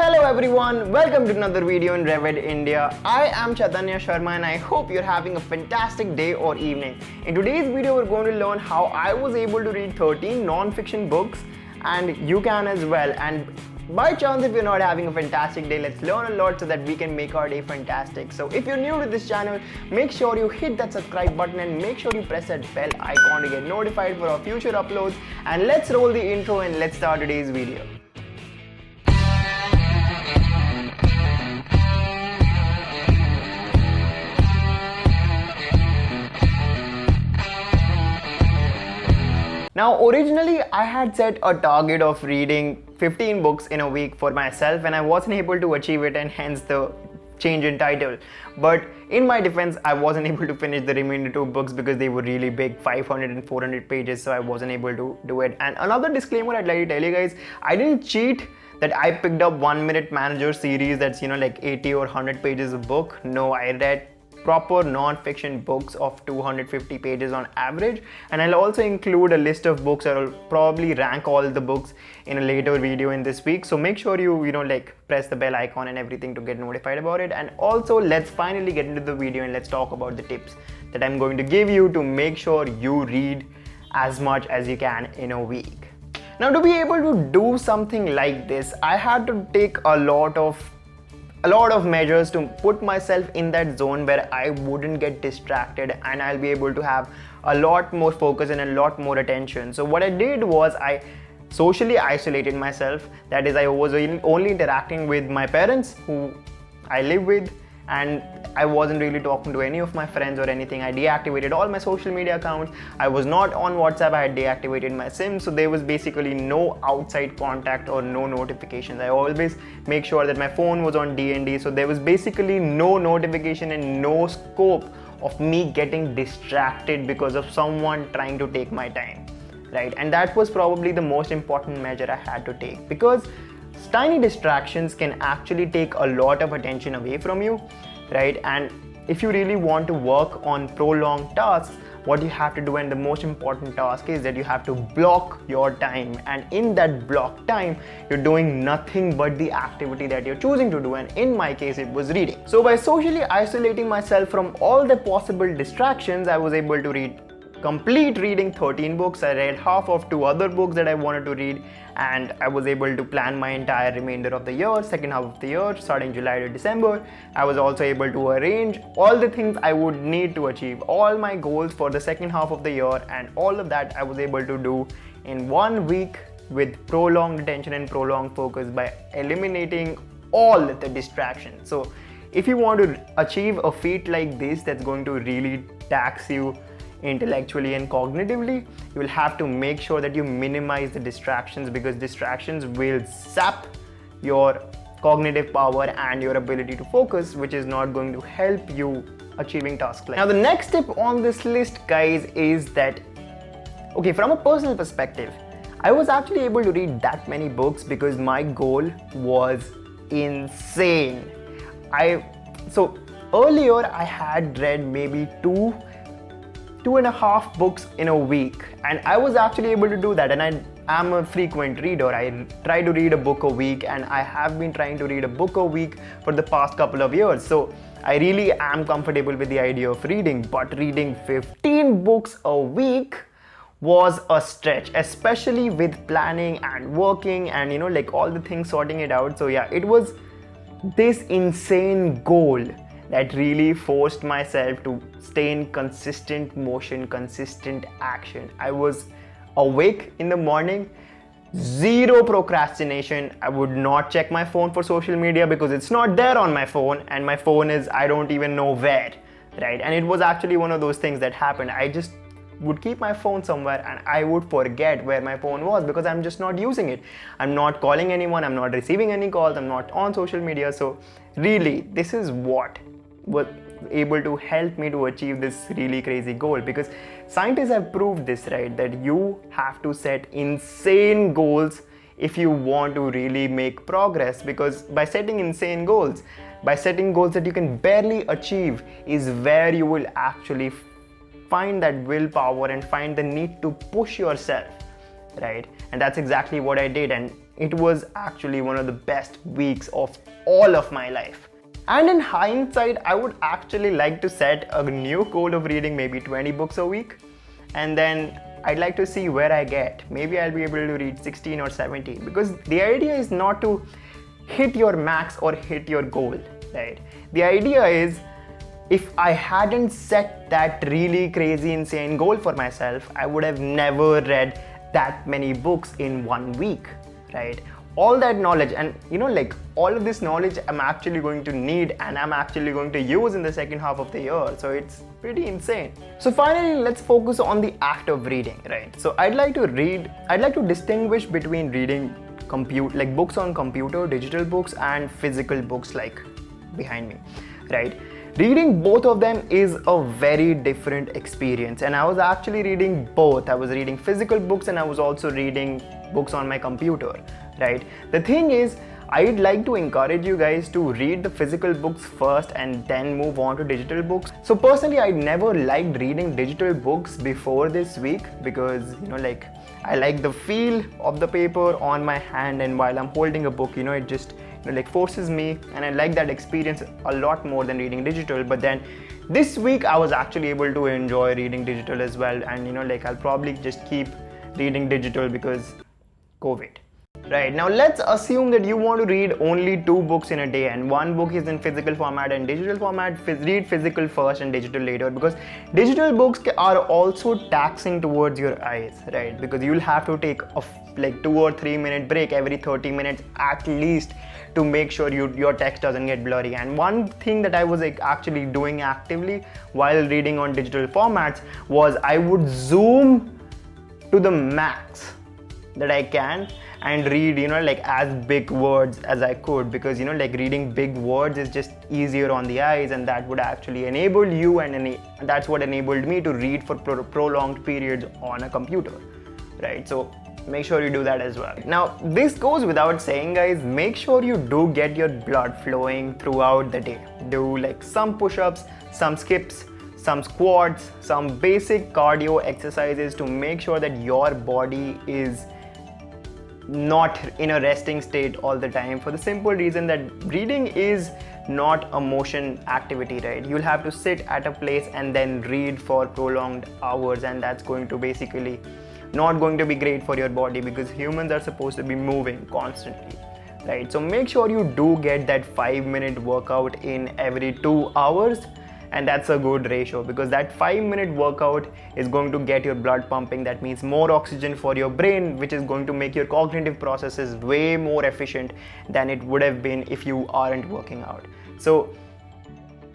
Hello everyone, welcome to another video in Rev.Ed India. I am Chaitanya Sharma and I hope you're having a fantastic day or evening. In today's video, we're going to learn how I was able to read 13 non-fiction books and you can as well. And by chance, if you're not having a fantastic day, let's learn a lot so that we can make our day fantastic. So if you're new to this channel, make sure you hit that subscribe button and make sure you press that bell icon to get notified for our future uploads. And let's roll the intro and let's start today's video. Now, originally I had set a target of reading 15 books in a week for myself and I wasn't able to achieve it, and hence the change in title. But in my defense, I wasn't able to finish the remaining 2 books because they were really big, 500 and 400 pages, so I wasn't able to do it. And another disclaimer I'd like to tell you guys, I didn't cheat that I picked up 1 Minute Manager series that's like 80 or 100 pages a book. No, I read proper non-fiction books of 250 pages on average, and I'll also include a list of books. I'll probably rank all the books in a later video in this week, so make sure you press the bell icon and everything to get notified about it. And also, let's finally get into the video and let's talk about the tips that I'm going to give you to make sure you read as much as you can in a week. Now, to be able to do something like this, I had to take a lot of measures to put myself in that zone where I wouldn't get distracted and I'll be able to have a lot more focus and a lot more attention. So what I did was I socially isolated myself. That is, I was only interacting with my parents who I live with, and I wasn't really talking to any of my friends or anything. I deactivated all my social media accounts. I was not on WhatsApp. I had deactivated my SIM, so there was basically no outside contact or no notifications. I always make sure that my phone was on DND, so there was basically no notification and no scope of me getting distracted because of someone trying to take my time, right? And that was probably the most important measure I had to take, because tiny distractions can actually take a lot of attention away from you, right? And if you really want to work on prolonged tasks, what you have to do, and the most important task, is that you have to block your time, and in that block time you're doing nothing but the activity that you're choosing to do, and in my case it was reading. So by socially isolating myself from all the possible distractions, I was able to complete reading 13 books. I read half of 2 other books that I wanted to read, and I was able to plan my entire remainder of the year, second half of the year, starting July to December. I was also able to arrange all the things I would need to achieve all my goals for the second half of the year, and all of that I was able to do in 1 week with prolonged attention and prolonged focus by eliminating all the distractions. So if you want to achieve a feat like this that's going to really tax you intellectually and cognitively, you will have to make sure that you minimize the distractions, because distractions will sap your cognitive power and your ability to focus, which is not going to help you achieving tasks. Now, the next tip on this list, guys, is that, okay, from a personal perspective, I was actually able to read that many books because my goal was insane. So earlier I had read maybe 2.5 books in a week, and I was actually able to do that, and I am a frequent reader. I try to read a book a week, and I have been trying to read a book a week for the past couple of years, so I really am comfortable with the idea of reading. But reading 15 books a week was a stretch, especially with planning and working and all the things, sorting it out. So yeah, it was this insane goal that really forced myself to stay in consistent motion, consistent action. I was awake in the morning, zero procrastination. I would not check my phone for social media because it's not there on my phone, and my phone is, I don't even know where, right? And it was actually one of those things that happened. I just would keep my phone somewhere and I would forget where my phone was because I'm just not using it. I'm not calling anyone, I'm not receiving any calls, I'm not on social media. So really, this is what was able to help me to achieve this really crazy goal, because scientists have proved this, right, that you have to set insane goals if you want to really make progress. Because by setting insane goals, by setting goals that you can barely achieve, is where you will actually find that willpower and find the need to push yourself, right? And that's exactly what I did. And it was actually one of the best weeks of all of my life. And in hindsight, I would actually like to set a new goal of reading maybe 20 books a week, and then I'd like to see where I get. Maybe I'll be able to read 16 or 17, because the idea is not to hit your max or hit your goal, right? The idea is, if I hadn't set that really crazy insane goal for myself, I would have never read that many books in 1 week, right? All that knowledge, and like all of this knowledge I'm actually going to need and I'm actually going to use in the second half of the year. So it's pretty insane. So finally, let's focus on the act of reading, right? So I'd like to distinguish between reading like books on computer, digital books, and physical books like behind me, right? Reading both of them is a very different experience, and I was actually reading both. I was reading physical books and I was also reading books on my computer, right? The thing is, I'd like to encourage you guys to read the physical books first and then move on to digital books. So personally, I never liked reading digital books before this week, because like I like the feel of the paper on my hand, and while I'm holding a book, it just like forces me, and I like that experience a lot more than reading digital. But then this week I was actually able to enjoy reading digital as well, and like I'll probably just keep reading digital because COVID. Right, now let's assume that you want to read only 2 books in a day, and 1 book is in physical format and digital format. Read physical first and digital later, because digital books are also taxing towards your eyes, right? Because you'll have to take a 2 or 3 minute break every 30 minutes at least to make sure your text doesn't get blurry. And one thing that I was actually doing actively while reading on digital formats was I would zoom to the max that I can and read as big words as I could, because like reading big words is just easier on the eyes, and that would actually enable you, and that's what enabled me to read for prolonged periods on a computer, right? So make sure you do that as well. Now this goes without saying, guys, make sure you do get your blood flowing throughout the day. Do like some push-ups, some skips, some squats, some basic cardio exercises to make sure that your body is not in a resting state all the time, for the simple reason that reading is not a motion activity, right? You'll have to sit at a place and then read for prolonged hours, and that's going to basically not going to be great for your body, because humans are supposed to be moving constantly, right? So make sure you do get that 5-minute workout in every 2 hours, and that's a good ratio, because that 5-minute workout is going to get your blood pumping. That means more oxygen for your brain, which is going to make your cognitive processes way more efficient than it would have been if you aren't working out. So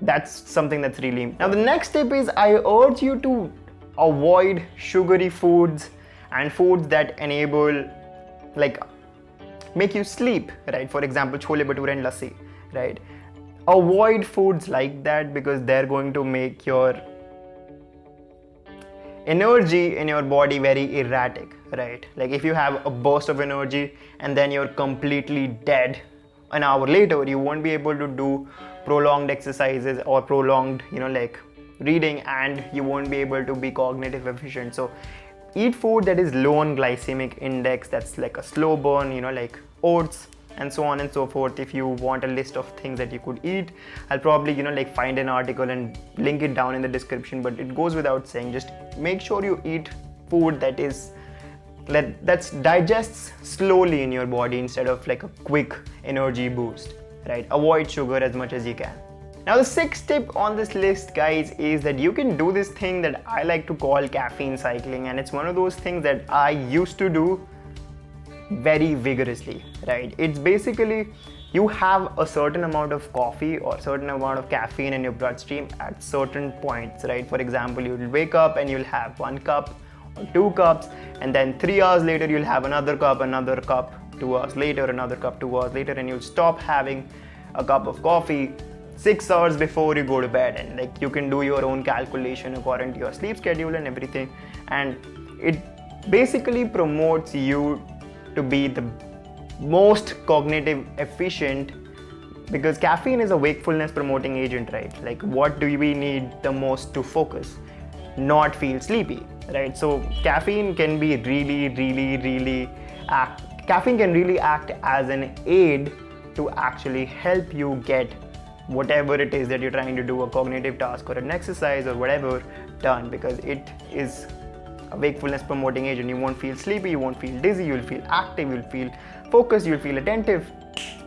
that's something that's really important. Now the next tip is, I urge you to avoid sugary foods and foods that enable make you sleep, right? For example, chole bhature and lassi, right? Avoid foods like that, because they're going to make your energy in your body very erratic, right? Like if you have a burst of energy and then you're completely dead an hour later, you won't be able to do prolonged exercises or prolonged reading, and you won't be able to be cognitive efficient. So eat food that is low on glycemic index, that's like a slow burn, like oats and so on and so forth. If you want a list of things that you could eat, I'll probably find an article and link it down in the description. But it goes without saying, just make sure you eat food that digests slowly in your body instead of like a quick energy boost, right? Avoid sugar as much as you can. Now the 6th tip on this list, guys, is that you can do this thing that I like to call caffeine cycling, and it's one of those things that I used to do very vigorously, right? It's basically, you have a certain amount of coffee or certain amount of caffeine in your bloodstream at certain points, right? For example, you'll wake up and you'll have 1 cup or 2 cups, and then 3 hours later you'll have another cup, 2 hours later another cup, 2 hours later, and you'll stop having a cup of coffee 6 hours before you go to bed. And you can do your own calculation according to your sleep schedule and everything, and it basically promotes you to be the most cognitive efficient, because caffeine is a wakefulness promoting agent, right? Like what do we need the most to focus, not feel sleepy, right? So caffeine can be really caffeine can really act as an aid to actually help you get whatever it is that you're trying to do, a cognitive task or an exercise or whatever, done, because it is a wakefulness promoting agent. You won't feel sleepy, you won't feel dizzy, you'll feel active, you'll feel focused, you'll feel attentive,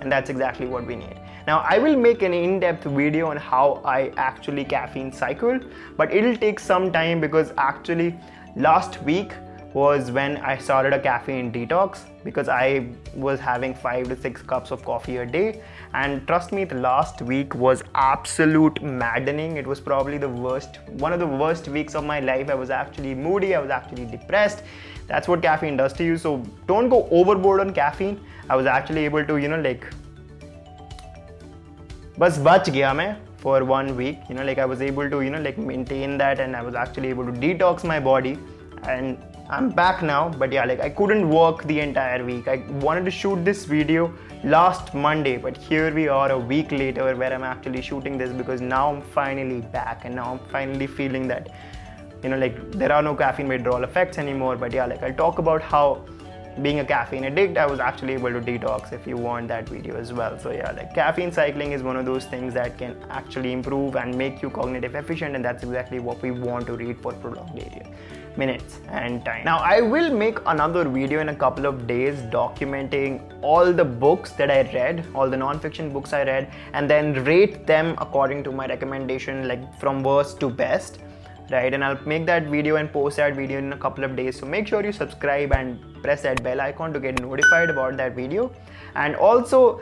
and that's exactly what we need. Now I will make an in-depth video on how I actually caffeine cycle, but it'll take some time because actually last week was when I started a caffeine detox, because I was having 5 to 6 cups of coffee a day, and trust me, the last week was absolute maddening. It was probably one of the worst weeks of my life. I was actually moody, I was actually depressed. That's what caffeine does to you, so don't go overboard on caffeine. I was actually able to, बस बच गया मैं for 1 week, I was able to, maintain that, and I was actually able to detox my body, and I'm back now. But yeah, I couldn't work the entire week. I wanted to shoot this video last Monday, but here we are a week later where I'm actually shooting this, because now I'm finally back, and now I'm finally feeling that, there are no caffeine withdrawal effects anymore. But yeah, I'll talk about how being a caffeine addict, I was actually able to detox, if you want that video as well. So yeah, caffeine cycling is one of those things that can actually improve and make you cognitive efficient, and that's exactly what we want to read for prolonged minutes and time. Now I will make another video in a couple of days documenting all the books that I read, all the non-fiction books I read, and then rate them according to my recommendation, from worst to best, right? And I'll make that video and post that video in a couple of days, so make sure you subscribe and press that bell icon to get notified about that video. And also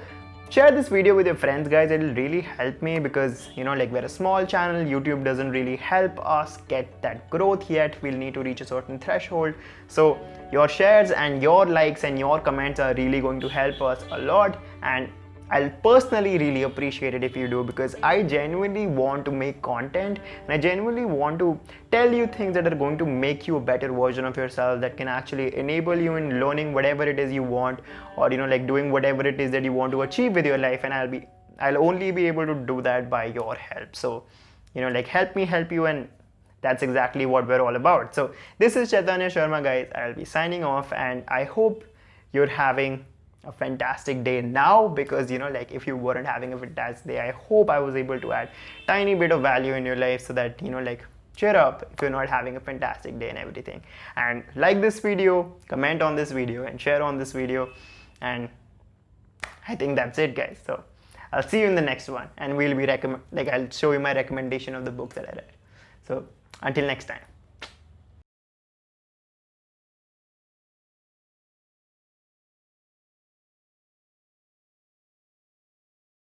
share this video with your friends, guys. It'll really help me, because we're a small channel. YouTube doesn't really help us get that growth yet. We'll need to reach a certain threshold, so your shares and your likes and your comments are really going to help us a lot, and I'll personally really appreciate it if you do, because I genuinely want to make content, and I genuinely want to tell you things that are going to make you a better version of yourself, that can actually enable you in learning whatever it is you want, or doing whatever it is that you want to achieve with your life. And I'll only be able to do that by your help. So help me help you, and that's exactly what we're all about. So this is Chaitanya Sharma, guys. I'll be signing off, and I hope you're having a fantastic day now, because if you weren't having a fantastic day, I hope I was able to add tiny bit of value in your life, so that cheer up if you're not having a fantastic day and everything. And like this video, comment on this video, and share on this video, and I think that's it, guys. So I'll see you in the next one, and we'll be I'll show you my recommendation of the book that I read. So until next time.